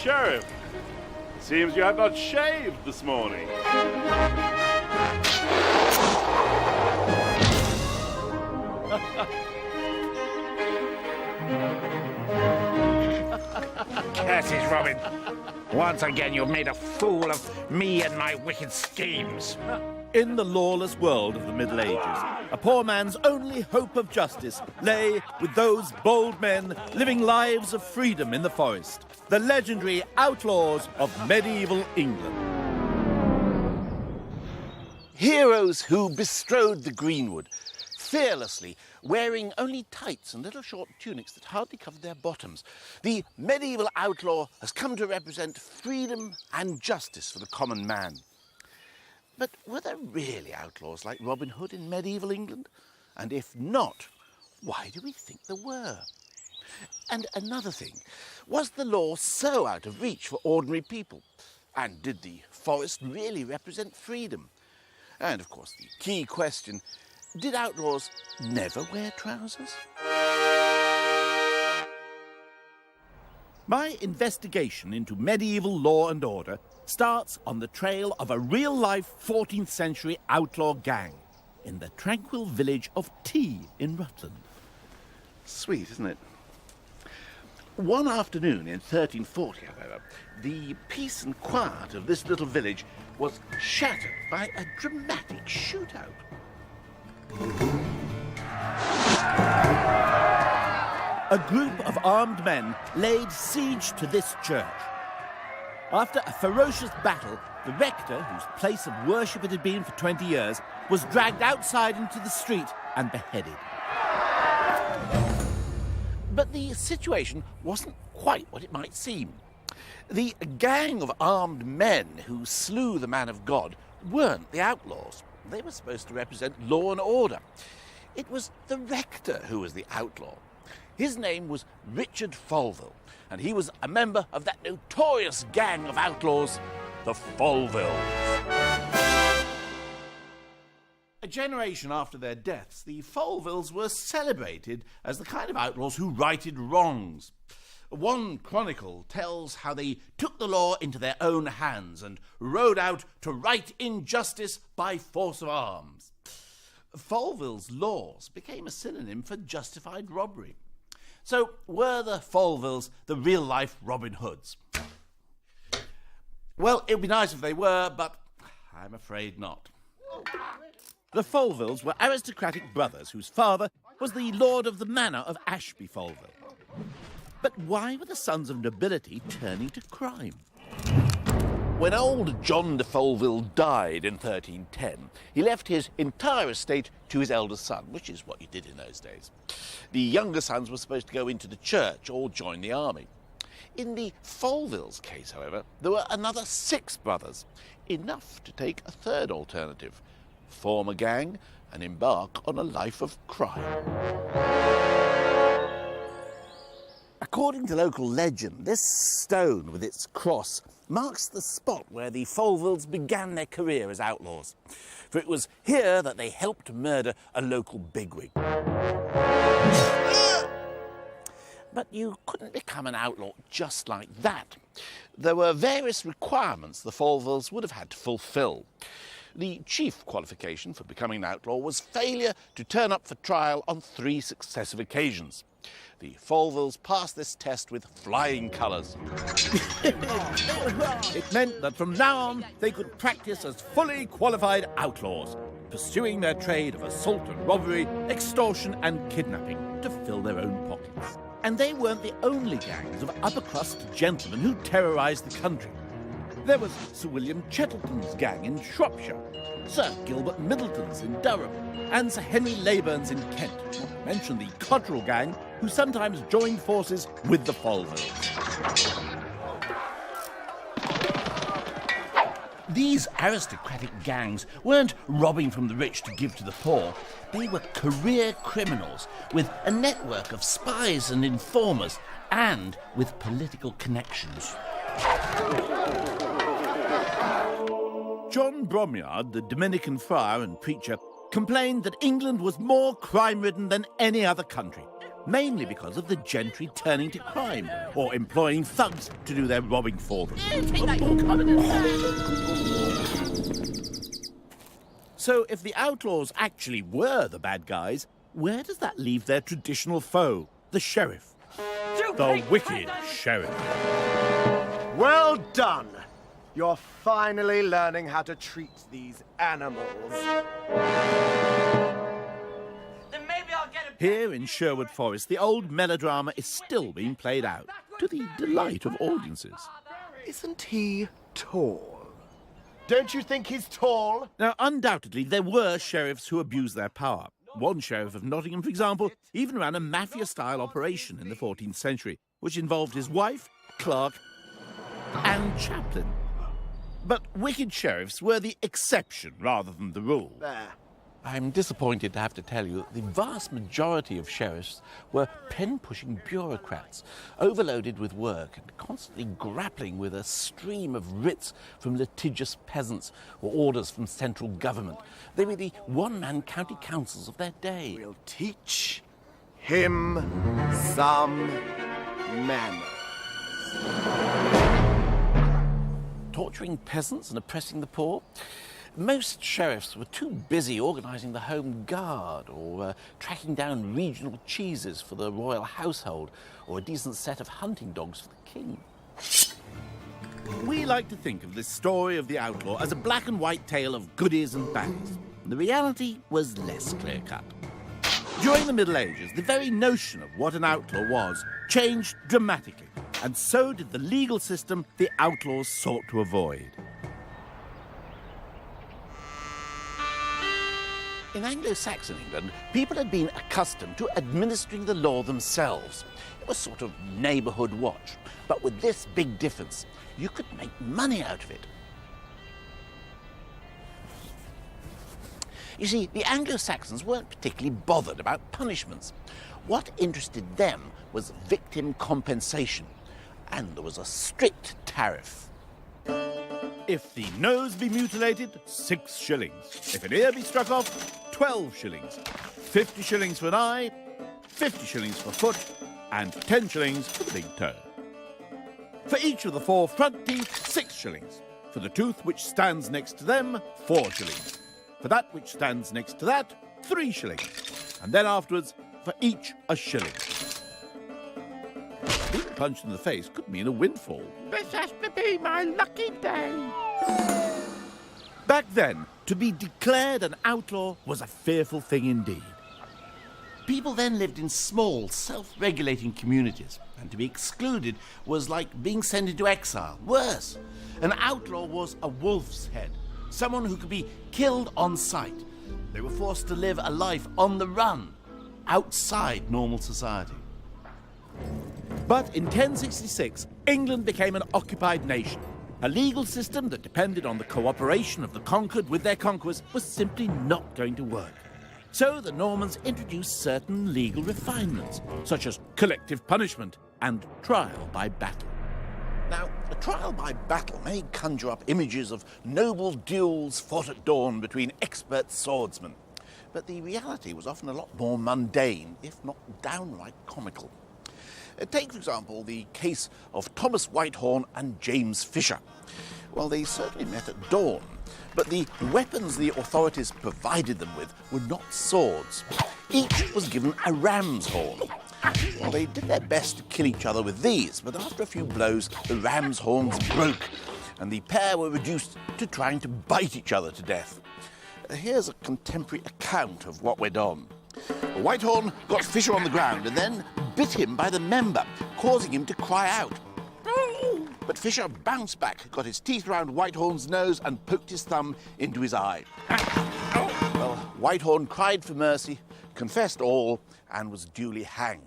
Sheriff. Seems you have not shaved this morning. Curses, Robin. Once again, you've made a fool of me and my wicked schemes. In the lawless world of the Middle Ages, a poor man's only hope of justice lay with those bold men living lives of freedom in the forest, the legendary outlaws of medieval England. Heroes who bestrode the greenwood, fearlessly, wearing only tights and little short tunics that hardly covered their bottoms. The medieval outlaw has come to represent freedom and justice for the common man. But were there really outlaws like Robin Hood in medieval England? And if not, why do we think there were? And another thing, was the law so out of reach for ordinary people? And did the forest really represent freedom? And of course, the key question, did outlaws never wear trousers? My investigation into medieval law and order starts on the trail of a real-life 14th century outlaw gang in the tranquil village of Tea in Rutland. Sweet, isn't it? One afternoon in 1340, however, the peace and quiet of this little village was shattered by a dramatic shootout. A group of armed men laid siege to this church. After a ferocious battle, the rector, whose place of worship it had been for 20 years, was dragged outside into the street and beheaded. But the situation wasn't quite what it might seem. The gang of armed men who slew the man of God weren't the outlaws. They were supposed to represent law and order. It was the rector who was the outlaw. His name was Richard Folville, and he was a member of that notorious gang of outlaws, the Folvilles. A generation after their deaths, the Folvilles were celebrated as the kind of outlaws who righted wrongs. One chronicle tells how they took the law into their own hands and rode out to right injustice by force of arms. Folville's laws became a synonym for justified robbery. So were the Folvilles the real-life Robin Hoods? Well, it would be nice if they were, but I'm afraid not. The Folvilles were aristocratic brothers whose father was the lord of the manor of Ashby Folville. But why were the sons of nobility turning to crime? When old John de Folville died in 1310, he left his entire estate to his eldest son, which is what you did in those days. The younger sons were supposed to go into the church or join the army. In the Folvilles' case, however, there were another 6 brothers, enough to take a third alternative: form a gang and embark on a life of crime. According to local legend, this stone with its cross marks the spot where the Folvilles began their career as outlaws, for it was here that they helped murder a local bigwig. But you couldn't become an outlaw just like that. There were various requirements the Folvilles would have had to fulfill. The chief qualification for becoming an outlaw was failure to turn up for trial on 3 successive occasions. The Folvilles passed this test with flying colours. It meant that from now on they could practice as fully qualified outlaws, pursuing their trade of assault and robbery, extortion and kidnapping to fill their own pockets. And they weren't the only gangs of upper-crust gentlemen who terrorised the country. There was Sir William Chettleton's gang in Shropshire, Sir Gilbert Middleton's in Durham, and Sir Henry Leyburn's in Kent, not to mention the Cotterell gang, who sometimes joined forces with the Folvilles. These aristocratic gangs weren't robbing from the rich to give to the poor. They were career criminals with a network of spies and informers, and with political connections. John Bromyard, the Dominican friar and preacher, complained that England was more crime-ridden than any other country. mainly because of the gentry turning to crime or employing thugs to do their robbing for them. So if the outlaws actually were the bad guys, where does that leave their traditional foe, the sheriff? The wicked sheriff. Well done! You're finally learning how to treat these animals. Here in Sherwood Forest, the old melodrama is still being played out, to the delight of audiences. Isn't he tall? Don't you think he's tall? Now, undoubtedly, there were sheriffs who abused their power. One sheriff of Nottingham, for example, even ran a mafia-style operation in the 14th century, which involved his wife, clerk, and chaplain. But wicked sheriffs were the exception rather than the rule. There. I'm disappointed to have to tell you that the vast majority of sheriffs were pen-pushing bureaucrats, overloaded with work and constantly grappling with a stream of writs from litigious peasants or orders from central government. They were the one-man county councils of their day. We'll teach him some manners. Torturing peasants and oppressing the poor? Most sheriffs were too busy organising the Home Guard or tracking down regional cheeses for the royal household or a decent set of hunting dogs for the king. We like to think of this story of the outlaw as a black and white tale of goodies and baddies. The reality was less clear-cut. During the Middle Ages, the very notion of what an outlaw was changed dramatically, and so did the legal system the outlaws sought to avoid. In Anglo-Saxon England, people had been accustomed to administering the law themselves. It was sort of neighbourhood watch. But with this big difference, you could make money out of it. You see, the Anglo-Saxons weren't particularly bothered about punishments. What interested them was victim compensation. And there was a strict tariff. If the nose be mutilated, 6 shillings. If an ear be struck off, 12 shillings. 50 shillings for an eye, 50 shillings for foot, and 10 shillings for the big toe. For each of the 4 front teeth, 6 shillings. For the tooth which stands next to them, 4 shillings. For that which stands next to that, 3 shillings. And then afterwards, for each a shilling. Being punched in the face could mean a windfall. This has to be my lucky day. Back then, to be declared an outlaw was a fearful thing indeed. People then lived in small, self-regulating communities, and to be excluded was like being sent into exile. Worse, an outlaw was a wolf's head, someone who could be killed on sight. They were forced to live a life on the run, outside normal society. But in 1066, England became an occupied nation. A legal system that depended on the cooperation of the conquered with their conquerors was simply not going to work. So the Normans introduced certain legal refinements, such as collective punishment and trial by battle. Now, a trial by battle may conjure up images of noble duels fought at dawn between expert swordsmen, but the reality was often a lot more mundane, if not downright comical. Take, for example, the case of Thomas Whitehorn and James Fisher. Well, they certainly met at dawn, but the weapons the authorities provided them with were not swords. Each was given a ram's horn. Well, they did their best to kill each other with these, but after a few blows, the ram's horns broke, and the pair were reduced to trying to bite each other to death. Here's a contemporary account of what went on. Whitehorn got Fisher on the ground and then bit him by the member, causing him to cry out. But Fisher bounced back, got his teeth round Whitehorn's nose and poked his thumb into his eye. Well, Whitehorn cried for mercy, confessed all, and was duly hanged.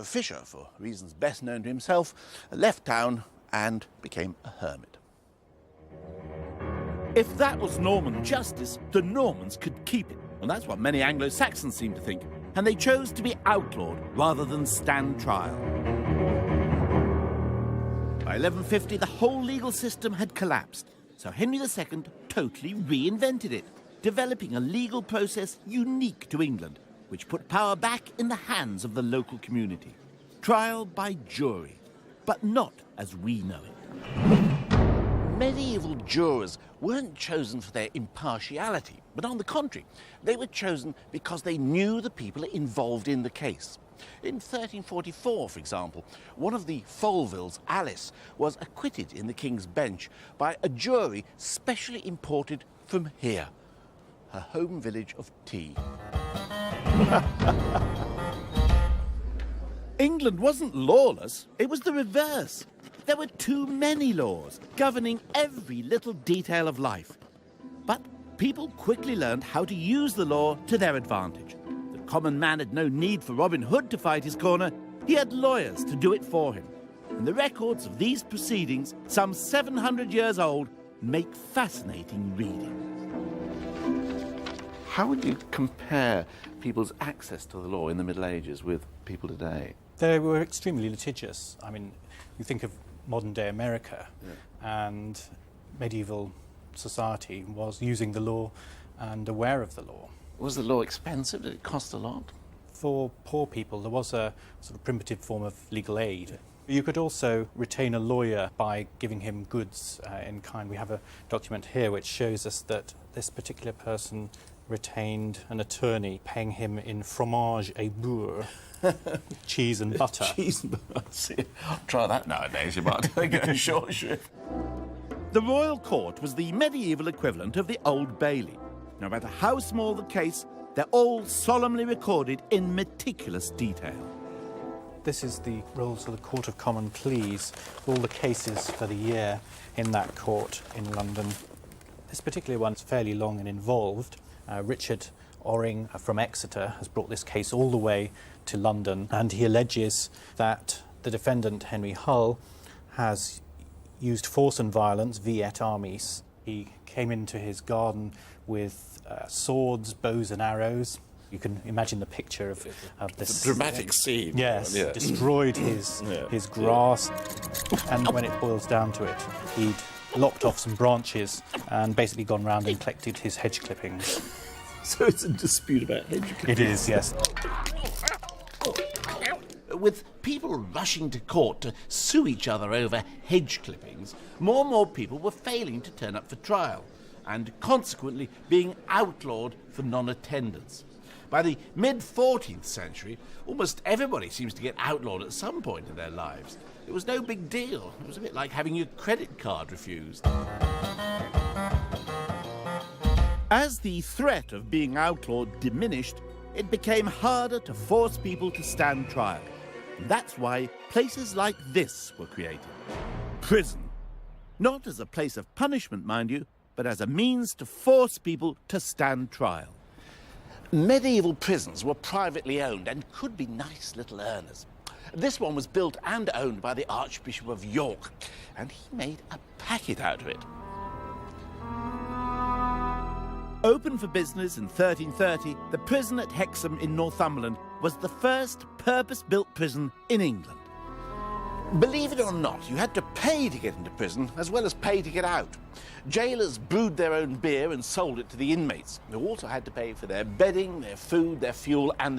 Fisher, for reasons best known to himself, left town and became a hermit. If that was Norman justice, the Normans could keep it. And that's what many Anglo-Saxons seem to think. And they chose to be outlawed rather than stand trial. By 1150, the whole legal system had collapsed. So Henry II totally reinvented it, developing a legal process unique to England, which put power back in the hands of the local community. Trial by jury, but not as we know it. Medieval jurors weren't chosen for their impartiality, but on the contrary, they were chosen because they knew the people involved in the case. In 1344, for example, one of the Folvilles, Alice, was acquitted in the King's Bench by a jury specially imported from here, her home village of Tea. England wasn't lawless, it was the reverse. There were too many laws governing every little detail of life. But people quickly learned how to use the law to their advantage. The common man had no need for Robin Hood to fight his corner. He had lawyers to do it for him. And the records of these proceedings, some 700 years old, make fascinating reading. How would you compare people's access to the law in the Middle Ages with people today? They were extremely litigious. I mean, you think of modern-day America, and medieval society was using the law and aware of the law. Was the law expensive? Did it cost a lot? For poor people, there was a sort of primitive form of legal aid. You could also retain a lawyer by giving him goods in kind. We have a document here which shows us that this particular person retained an attorney, paying him in fromage et beurre, cheese and butter. Cheese and butter. I'll try that nowadays, you might get a short shrift. The royal court was the medieval equivalent of the Old Bailey. No matter how small the case, they're all solemnly recorded in meticulous detail. This is the rolls of the Court of Common Pleas, all the cases for the year in that court in London. This particular one's fairly long and involved. Richard Orring from Exeter has brought this case all the way to London, and he alleges that the defendant, Henry Hull, has used force and violence, vi et armis. He came into his garden with swords, bows and arrows. You can imagine the picture of this... It's a dramatic scene. Yes, Yeah. destroyed his grass, and when it boils down to it, he'd lopped off some branches and basically gone round and collected his hedge clippings. So it's a dispute about hedge clippings. It is, yes. With people rushing to court to sue each other over hedge clippings, more and more people were failing to turn up for trial, and consequently being outlawed for non-attendance. By the mid-14th century, almost everybody seems to get outlawed at some point in their lives. It was no big deal. It was a bit like having your credit card refused. As the threat of being outlawed diminished, it became harder to force people to stand trial. And that's why places like this were created. Prison. Not as a place of punishment, mind you, but as a means to force people to stand trial. Medieval prisons were privately owned and could be nice little earners. This one was built and owned by the Archbishop of York, and he made a packet out of it. Open for business in 1330, the prison at Hexham in Northumberland was the first purpose-built prison in England. Believe it or not, you had to pay to get into prison as well as pay to get out. Jailers brewed their own beer and sold it to the inmates, who also had to pay for their bedding, their food, their fuel and their